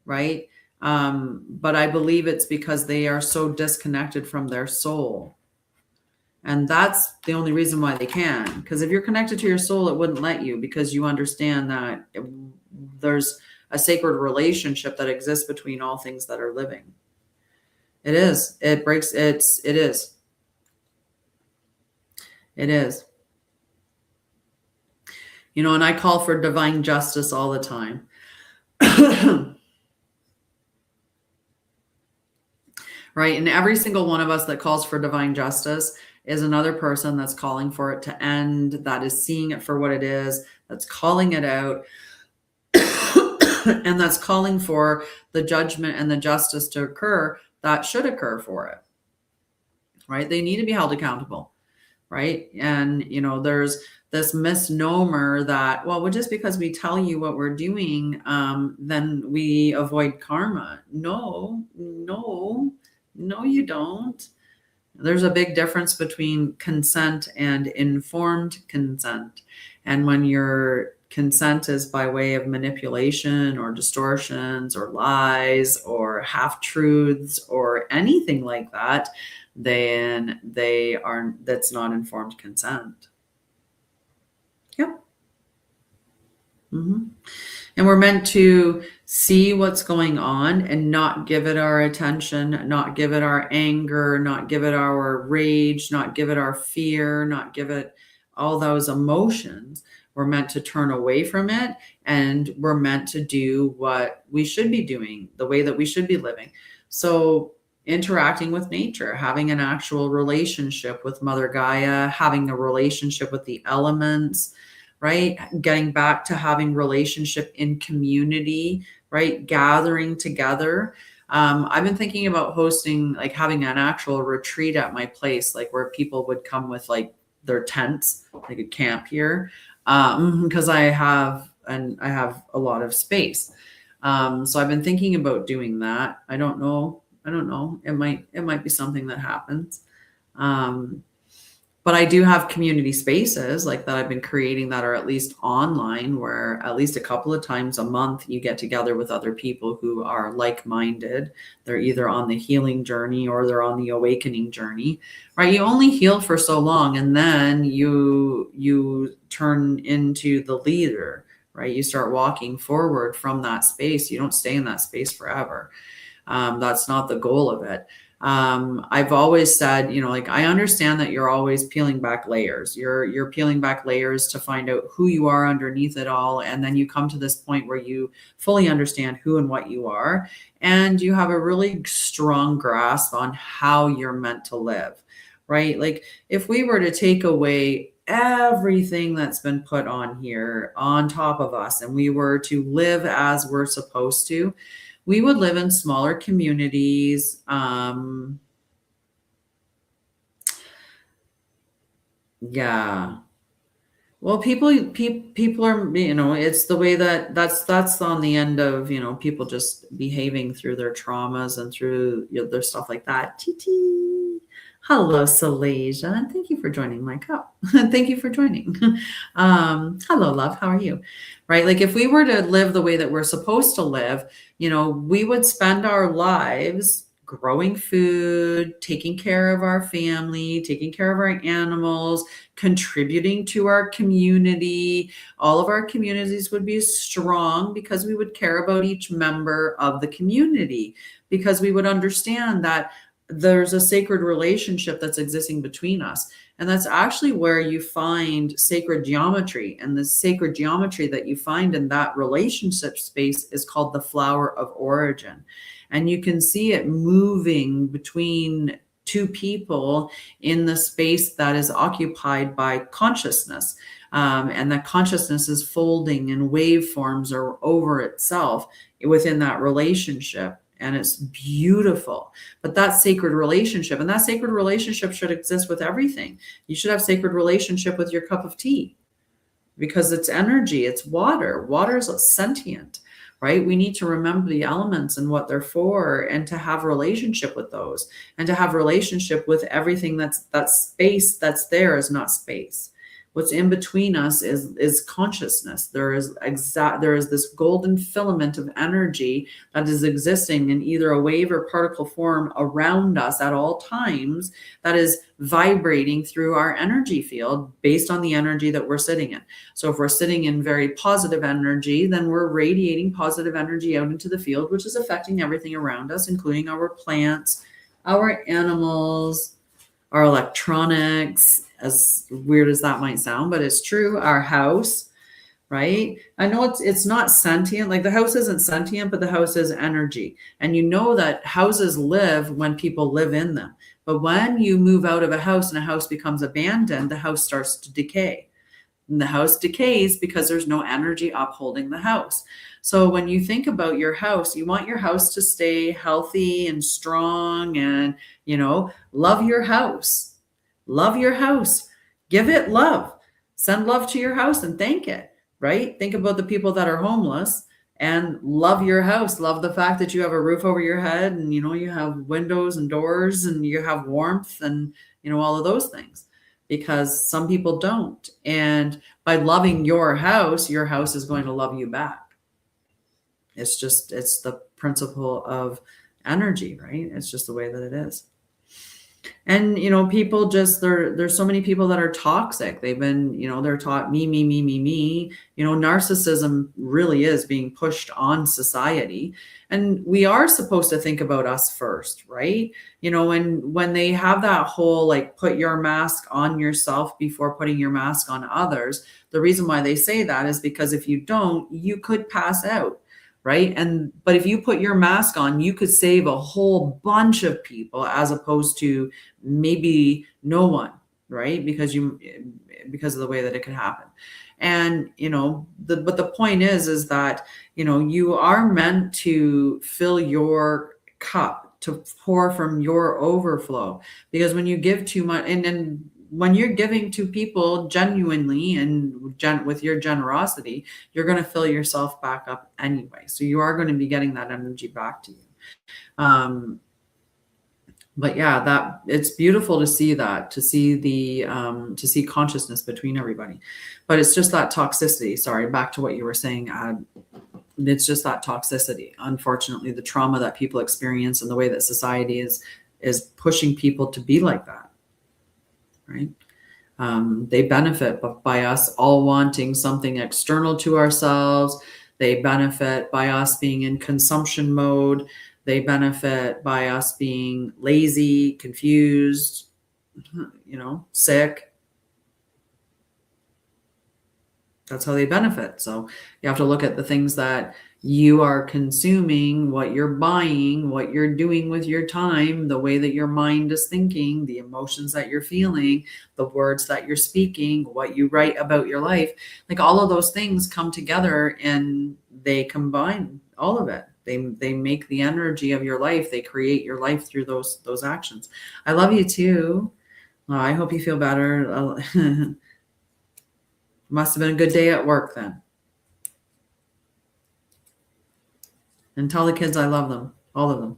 right? But I believe it's because they are so disconnected from their soul. And that's the only reason why they can. Because if you're connected to your soul, it wouldn't let you, because you understand that there's a sacred relationship that exists between all things that are living. It is. It is. It is. You know, and I call for divine justice all the time. Right? And every single one of us that calls for divine justice is another person that's calling for it to end, that is seeing it for what it is, that's calling it out, and that's calling for the judgment and the justice to occur that should occur for it. Right? They need to be held accountable. Right? And, you know, there's this misnomer that, well, just because we tell you what we're doing, then we avoid karma. No, you don't. There's a big difference between consent and informed consent. And when your consent is by way of manipulation or distortions or lies or half-truths or anything like that, then that's not informed consent. Yep. Mm-hmm. And we're meant to see what's going on and not give it our attention, not give it our anger, not give it our rage, not give it our fear, not give it all those emotions. We're meant to turn away from it, and we're meant to do what we should be doing, the way that we should be living. So interacting with nature, having an actual relationship with Mother Gaia, having a relationship with the elements, right? Getting back to having relationship in community, right? Gathering together. I've been thinking about hosting, like having an actual retreat at my place, like where people would come with like their tents, like a camp here, because I have a lot of space. So I've been thinking about doing that. I don't know. It might be something that happens. But I do have community spaces like that I've been creating that are at least online, where at least a couple of times a month you get together with other people who are like-minded. They're either on the healing journey or they're on the awakening journey, right? You only heal for so long, and then you turn into the leader, right? You start walking forward from that space. You don't stay in that space forever. That's not the goal of it. I've always said, you know, like, I understand that you're always peeling back layers. You're peeling back layers to find out who you are underneath it all. And then you come to this point where you fully understand who and what you are. And you have a really strong grasp on how you're meant to live, right? Like if we were to take away everything that's been put on here on top of us, and we were to live as we're supposed to, we would live in smaller communities. Yeah. Well, people are, you know, it's the way that's on the end of, you know, people just behaving through their traumas and through, you know, their stuff like that. TT. Hello, Salasia, and thank you for joining my cup. Thank you for joining. Hello, love. How are you? Right? Like if we were to live the way that we're supposed to live, we would spend our lives growing food, taking care of our family, taking care of our animals, contributing to our community. All of our communities would be strong because we would care about each member of the community, because we would understand that there's a sacred relationship that's existing between us. And that's actually where you find sacred geometry. And the sacred geometry that you find in that relationship space is called the flower of origin. And you can see it moving between two people in the space that is occupied by consciousness. And that consciousness is folding and waveforms are over itself within that relationship. And it's beautiful. But that sacred relationship, and that sacred relationship should exist with everything. You should have sacred relationship with your cup of tea, because it's energy, it's water. Water is sentient, right? We need to remember the elements and what they're for, and to have relationship with those, and to have relationship with everything that space that's there is not space. What's in between us is consciousness. There is this golden filament of energy that is existing in either a wave or particle form around us at all times, that is vibrating through our energy field based on the energy that we're sitting in. So if we're sitting in very positive energy, then we're radiating positive energy out into the field, which is affecting everything around us, including our plants, our animals, our electronics, as weird as that might sound, but it's true. Our house, right? I know it's not sentient, like the house isn't sentient, but the house is energy. And you know that houses live when people live in them. But when you move out of a house and a house becomes abandoned, the house starts to decay. And the house decays because there's no energy upholding the house. So when you think about your house, you want your house to stay healthy and strong, and, love your house. Love your house. Give it love. Send love to your house and thank it, right? Think about the people that are homeless and love your house. Love the fact that you have a roof over your head, and, you have windows and doors, and you have warmth, and, all of those things, because some people don't. And by loving your house is going to love you back. It's the principle of energy, right? It's just the way that it is. And, people just, there's so many people that are toxic. They've been, they're taught me, me, me, me, me. Narcissism really is being pushed on society. And we are supposed to think about us first, right? When they have that whole, like, put your mask on yourself before putting your mask on others, the reason why they say that is because if you don't, you could pass out. Right. But if you put your mask on, you could save a whole bunch of people, as opposed to maybe no one. Right. Because of the way that it could happen. And, but the point is that, you are meant to fill your cup, to pour from your overflow, because when you give too much, and when you're giving to people genuinely and with your generosity, you're going to fill yourself back up anyway. So you are going to be getting that energy back to you. But yeah, that it's beautiful to see that, to see consciousness between everybody. But it's just that toxicity. Sorry, back to what you were saying. It's just that toxicity. Unfortunately, the trauma that people experience and the way that society is pushing people to be like that. Right? They benefit by us all wanting something external to ourselves. They benefit by us being in consumption mode. They benefit by us being lazy, confused, sick. That's how they benefit. So you have to look at the things that you are consuming, what you're buying, what you're doing with your time, the way that your mind is thinking, the emotions that you're feeling, the words that you're speaking, what you write about your life. Like, all of those things come together and they combine all of it. They make the energy of your life. They create your life through those actions. I love you too. I hope you feel better. Must have been a good day at work then. And tell the kids I love them, all of them.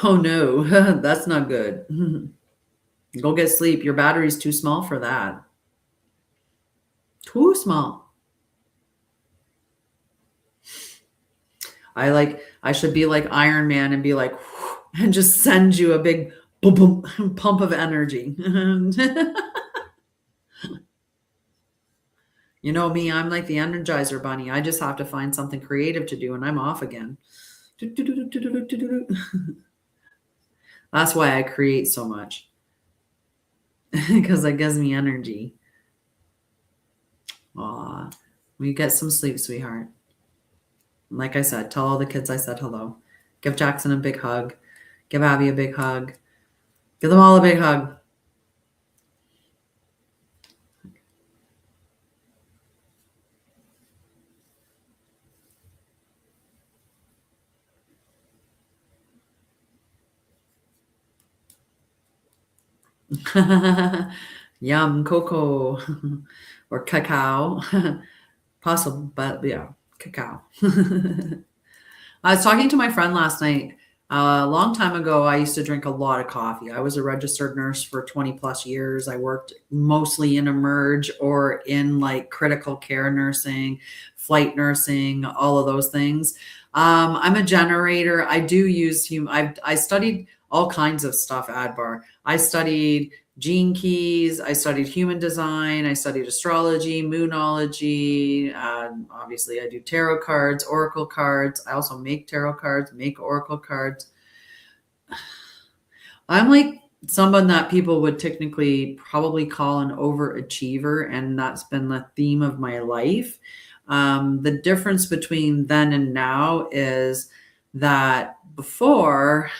Oh no, that's not good. Go get sleep. Your battery's too small for that. Too small. I should be like Iron Man and be like, and just send you a big boom, boom, pump of energy. You know me, I'm like the Energizer Bunny. I just have to find something creative to do and I'm off again. That's why I create so much. Because it gives me energy. Aw, we get some sleep, sweetheart. Like I said, tell all the kids I said hello. Give Jackson a big hug. Give Abby a big hug. Give them all a big hug. Yum, cocoa or cacao. Possible, but yeah, cacao. I was talking to my friend last night. A long time ago, I used to drink a lot of coffee. I was a registered nurse for 20 plus years. I worked mostly in emerge or in like critical care nursing, flight nursing, all of those things. I'm a generator. I do use I studied all kinds of stuff at bar. I studied gene keys. I studied human design. I studied astrology, moonology. Obviously, I do tarot cards, oracle cards. I also make tarot cards, make oracle cards. I'm like someone that people would technically probably call an overachiever, and that's been the theme of my life. The difference between then and now is that before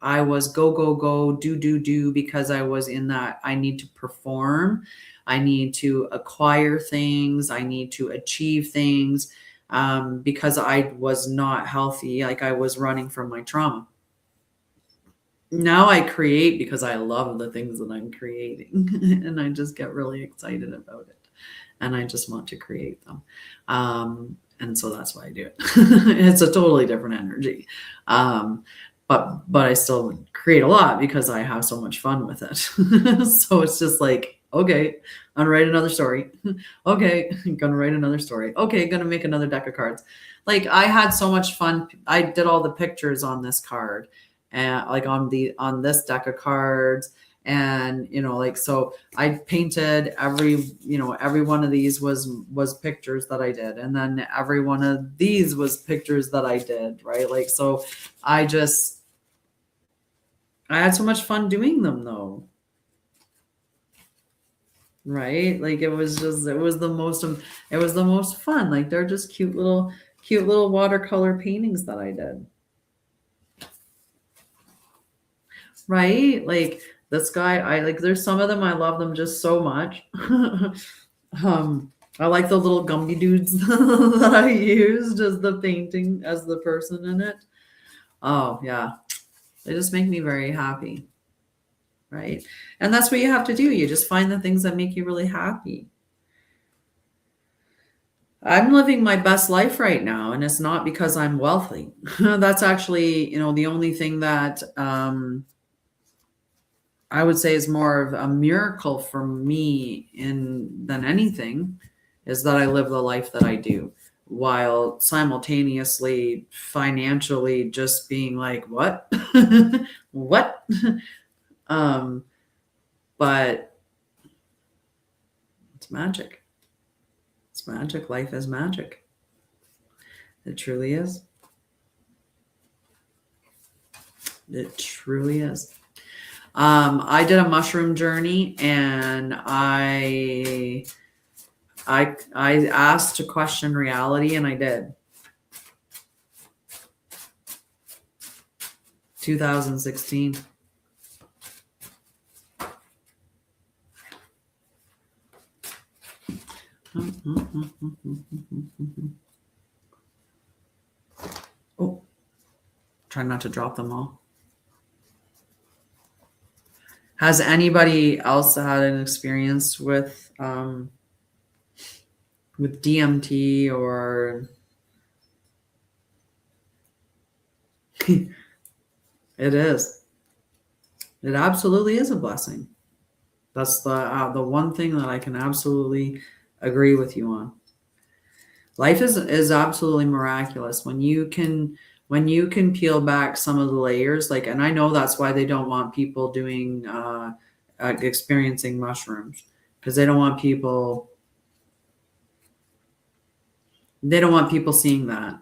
I was go, go, go, do, do, do, because I was in that I need to perform, I need to acquire things, I need to achieve things, because I was not healthy, like I was running from my trauma. Now I create because I love the things that I'm creating and I just get really excited about it and I just want to create them. And so that's why I do it. It's a totally different energy. But I still create a lot because I have so much fun with it. So it's just like, okay, I'm gonna write another story. Okay, I'm gonna write another story. Okay, gonna make another deck of cards. Like I had so much fun. I did all the pictures on this card and like on this deck of cards. And like so I painted every one of these was pictures that I did, and then every one of these was pictures that I did, right? Like so I had so much fun doing them though, right? Like it was the most fun. Like they're just cute little watercolor paintings that I did, right? Like this guy, I like, there's some of them I love them just so much. I like the little Gumby dudes that I used as the painting, as the person in it. Oh yeah, they just make me very happy, right? And that's what you have to do. You just find the things that make you really happy. I'm living my best life right now, and it's not because I'm wealthy. That's actually, the only thing that I would say is more of a miracle for me than anything is that I live the life that I do while simultaneously financially just being like, what? What? um, but it's magic. It's magic. Life is magic. It truly is. It truly is. I did a mushroom journey, and I asked to question reality, and I did. 2016. Oh, try not to drop them all. Has anybody else had an experience with DMT or It is. It absolutely is a blessing. That's the one thing that I can absolutely agree with you on. Life is absolutely miraculous when you can peel back some of the layers. Like, and I know that's why they don't want people doing experiencing mushrooms, because they don't want people seeing that.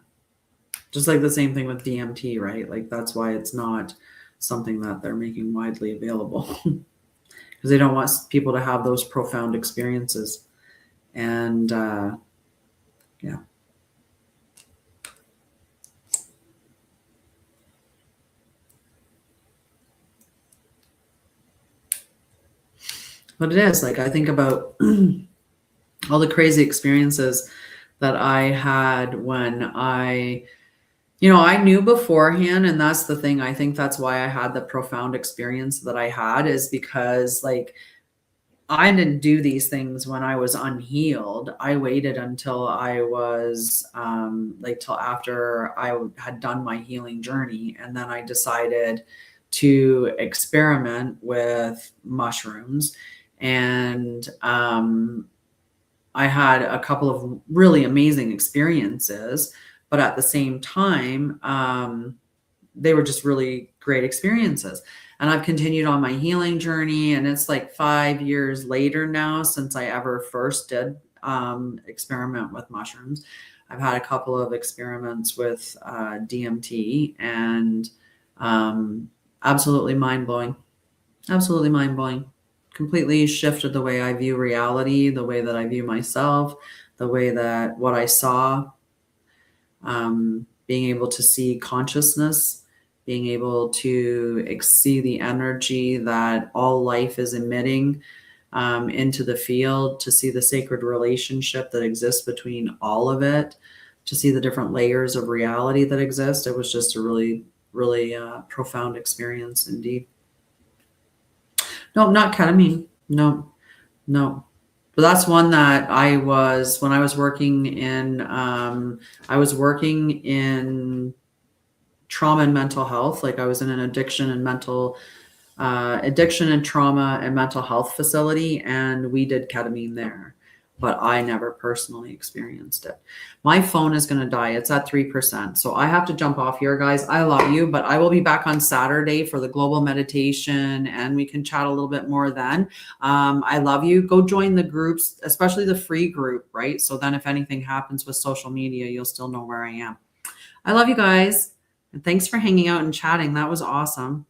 Just like the same thing with DMT, right? Like, that's why it's not something that they're making widely available, because they don't want people to have those profound experiences. And yeah. But it is, like, I think about all the crazy experiences that I had when I knew beforehand. And that's the thing. I think that's why I had the profound experience that I had, is because, like, I didn't do these things when I was unhealed. I waited until I was like till after I had done my healing journey. And then I decided to experiment with mushrooms. And I had a couple of really amazing experiences, but at the same time, they were just really great experiences. And I've continued on my healing journey, and it's like 5 years later now since I ever first did experiment with mushrooms. I've had a couple of experiments with DMT, and absolutely mind blowing. Absolutely mind blowing. Completely shifted the way I view reality, the way that I view myself, the way that what I saw, being able to see consciousness, being able to see the energy that all life is emitting into the field, to see the sacred relationship that exists between all of it, to see the different layers of reality that exist. It was just a really, really profound experience indeed. No, not ketamine. No, no. But that's one that when I was working in, trauma and mental health. Like, I was in an addiction and trauma and mental health facility, and we did ketamine there, but I never personally experienced it. My phone is going to die. It's at 3%. So I have to jump off here, guys. I love you, but I will be back on Saturday for the global meditation, and we can chat a little bit more then. I love you. Go join the groups, especially the free group, right? So then if anything happens with social media, you'll still know where I am. I love you guys. And thanks for hanging out and chatting. That was awesome.